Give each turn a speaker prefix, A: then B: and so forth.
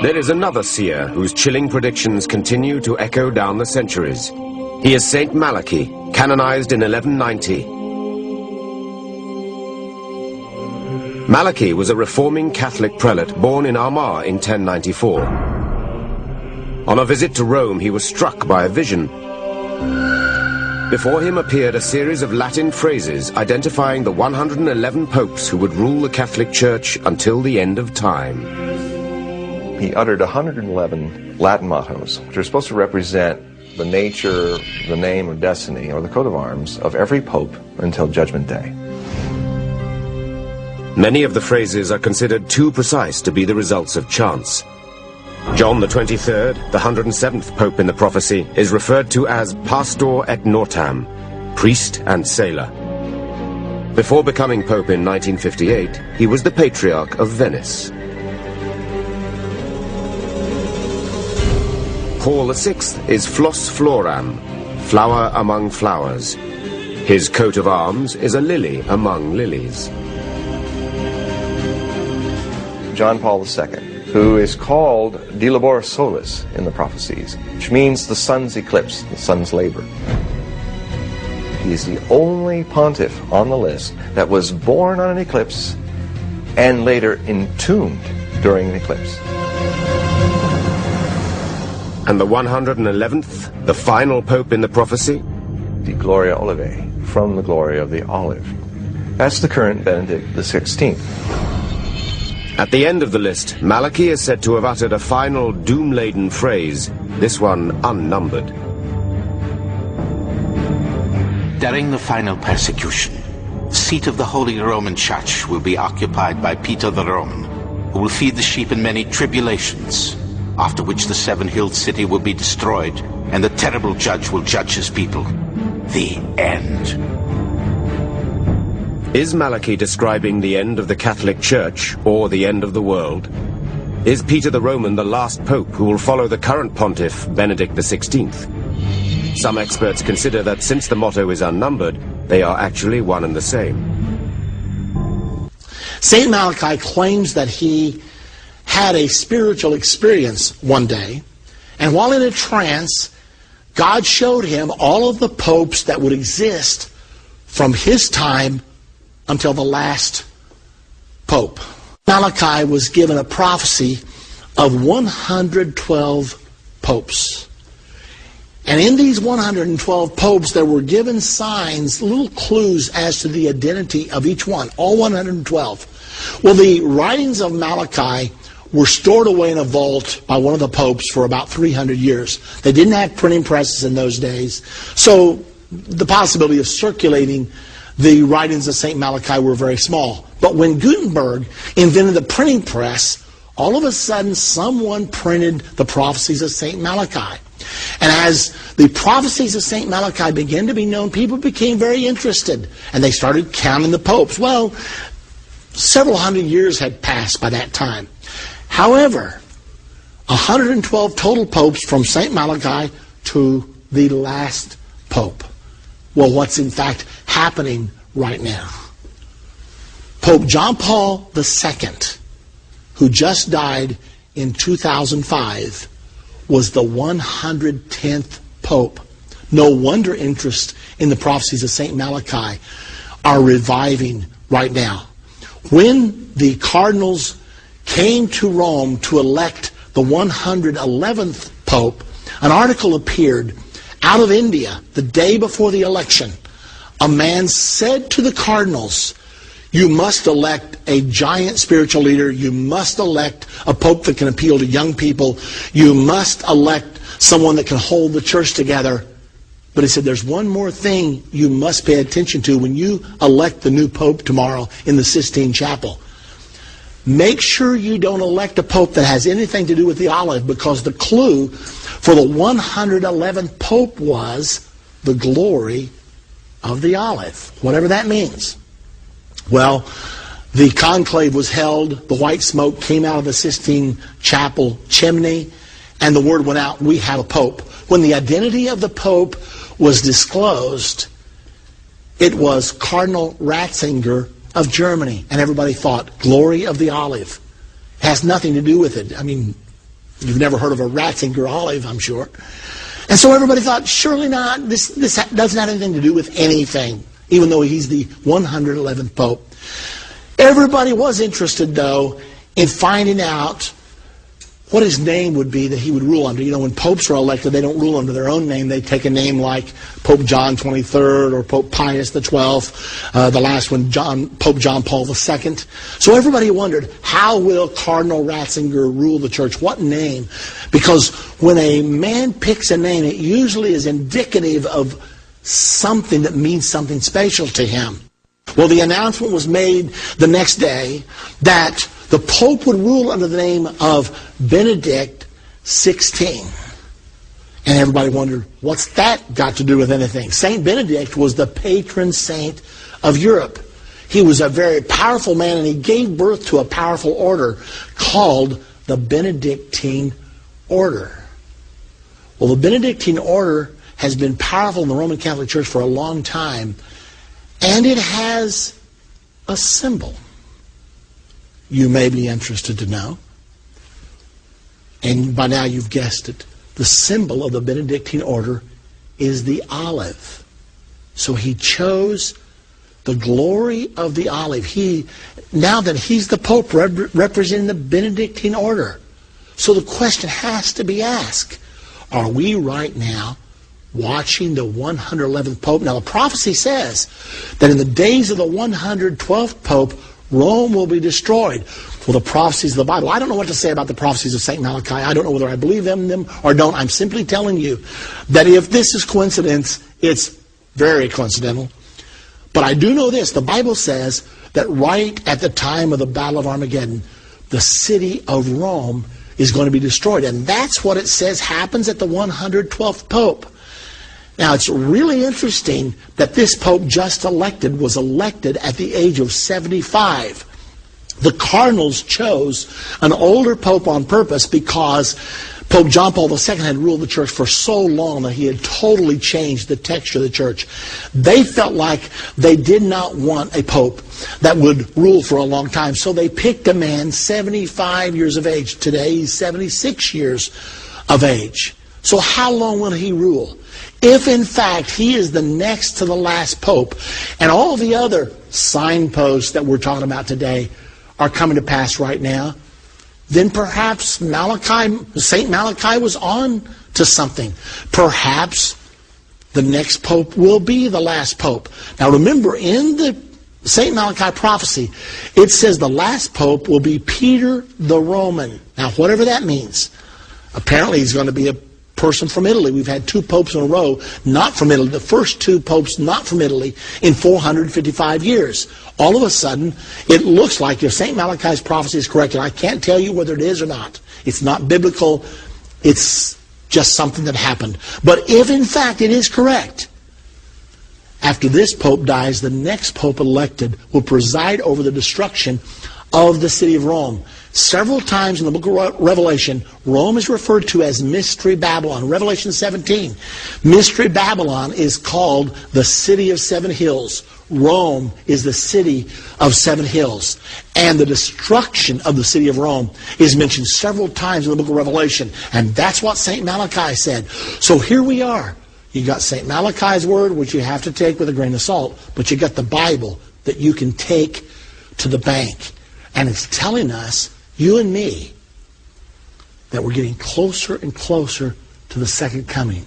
A: There is another seer whose chilling predictions continue to echo down the centuries. He is Saint Malachy, canonized in 1190. Malachy was a reforming Catholic prelate born in Armagh in 1094. On a visit to Rome, he was struck by a vision. Before him appeared a series of Latin phrases identifying the 111 popes who would rule the Catholic Church until the end of time.
B: He uttered 111 Latin mottos, which are supposed to represent the nature, the name, or destiny, or the coat of arms of every pope until Judgment Day.
A: Many of the phrases are considered too precise to be the results of chance. John the 23rd, the 107th pope in the prophecy, is referred to as Pastor et Nortam, priest and sailor. Before becoming pope in 1958, he was the Patriarch of Venice. Paul VI is Flos Floram, flower among flowers. His coat of arms is a lily among lilies.
B: John Paul II, who is called De Labora Solis in the prophecies, which means the sun's eclipse, the sun's labor. He is the only pontiff on the list that was born on an eclipse and later entombed during an eclipse.
A: And the 111th, the final pope in the prophecy?
B: The Gloria Olivae, from the glory of the olive. That's the current Benedict XVI.
A: At the end of the list, Malachy is said to have uttered a final doom-laden phrase, this one unnumbered.
C: During the final persecution, the seat of the Holy Roman Church will be occupied by Peter the Roman, who will feed the sheep in many tribulations, after which the seven-hilled city will be destroyed, and the terrible judge will judge his people. The end.
A: Is Malachy describing the end of the Catholic Church, or the end of the world? Is Peter the Roman the last pope who will follow the current pontiff, Benedict XVI? Some experts consider that since the motto is unnumbered, they are actually one and the same.
D: Saint Malachy claims that he had a spiritual experience one day, and while in a trance, God showed him all of the popes that would exist from his time until the last pope. Malachy was given a prophecy of 112 popes. And in these 112 popes, there were given signs, little clues as to the identity of each one, all 112. Well, the writings of Malachy were stored away in a vault by one of the popes for about 300 years. They didn't have printing presses in those days, so the possibility of circulating the writings of St. Malachy were very small. But when Gutenberg invented the printing press, all of a sudden someone printed the prophecies of St. Malachi. And as the prophecies of St. Malachi began to be known, people became very interested, and they started counting the popes. Well, several hundred years had passed by that time. However, 112 total popes from St. Malachi to the last pope. Well, what's in fact happening right now? Pope John Paul II, who just died in 2005, was the 110th pope. No wonder interest in the prophecies of St. Malachi are reviving right now. When the cardinals came to Rome to elect the 111th pope, an article appeared out of India the day before the election. A man said to the cardinals, you must elect a giant spiritual leader. You must elect a pope that can appeal to young people. You must elect someone that can hold the church together. But he said, there's one more thing you must pay attention to when you elect the new pope tomorrow in the Sistine Chapel. Make sure you don't elect a pope that has anything to do with the olive, because the clue for the 111th pope was the glory of the olive, whatever that means. Well, the conclave was held, the white smoke came out of the Sistine Chapel chimney, and the word went out, we have a pope. When the identity of the pope was disclosed, it was Cardinal Ratzinger of Germany, and everybody thought, glory of the olive. It has nothing to do with it. I mean, You've never heard of a Ratzinger olive, I'm sure. And so everybody thought, surely not. This doesn't have anything to do with anything, even though he's the 111th Pope. Everybody was interested, though, in finding out what his name would be that he would rule under. You know, when popes are elected, they don't rule under their own name. They take a name like Pope John XXIII or Pope Pius XII, the last one, Pope John Paul II. So everybody wondered, how will Cardinal Ratzinger rule the church? What name? Because when a man picks a name, it usually is indicative of something that means something special to him. Well, the announcement was made the next day that the Pope would rule under the name of Benedict XVI. And everybody wondered, what's that got to do with anything? Saint Benedict was the patron saint of Europe. He was a very powerful man, and he gave birth to a powerful order called the Benedictine Order. Well, the Benedictine Order has been powerful in the Roman Catholic Church for a long time, and it has a symbol. You may be interested to know. And by now you've guessed it. The symbol of the Benedictine order is the olive. So he chose the glory of the olive. Now that he's the Pope representing the Benedictine order. So the question has to be asked, are we right now watching the 111th Pope? Now the prophecy says that in the days of the 112th Pope, Rome will be destroyed. Well, the prophecies of the Bible. I don't know what to say about the prophecies of St. Malachy. I don't know whether I believe them or don't. I'm simply telling you that if this is coincidence, it's very coincidental. But I do know this. The Bible says that right at the time of the Battle of Armageddon, the city of Rome is going to be destroyed. And that's what it says happens at the 112th Pope. Now, it's really interesting that this Pope just elected was elected at the age of 75. The cardinals chose an older Pope on purpose because Pope John Paul II had ruled the church for so long that he had totally changed the texture of the church. They felt like they did not want a Pope that would rule for a long time, so they picked a man 75 years of age. Today, he's 76 years of age. So how long will he rule? If, in fact, he is the next to the last Pope, and all the other signposts that we're talking about today are coming to pass right now, then perhaps St. Malachy was on to something. Perhaps the next Pope will be the last Pope. Now remember, in the St. Malachy prophecy, it says the last Pope will be Peter the Roman. Now, whatever that means, apparently he's going to be a person from Italy. We've had 2 popes in a row not from Italy. The first 2 popes not from Italy in 455 years. All of a sudden, it looks like if St. Malachy's prophecy is correct, and I can't tell you whether it is or not. It's not biblical. It's just something that happened. But if in fact it is correct, after this pope dies, the next pope elected will preside over the destruction of the city of Rome. Several times in the book of Revelation, Rome is referred to as Mystery Babylon. Revelation 17, Mystery Babylon is called the City of Seven Hills. Rome is the city of seven hills. And the destruction of the city of Rome is mentioned several times in the book of Revelation. And that's what St. Malachy said. So here we are. You got St. Malachy's word, which you have to take with a grain of salt, but you got the Bible that you can take to the bank. And it's telling us, you and me, that we're getting closer and closer to the second coming.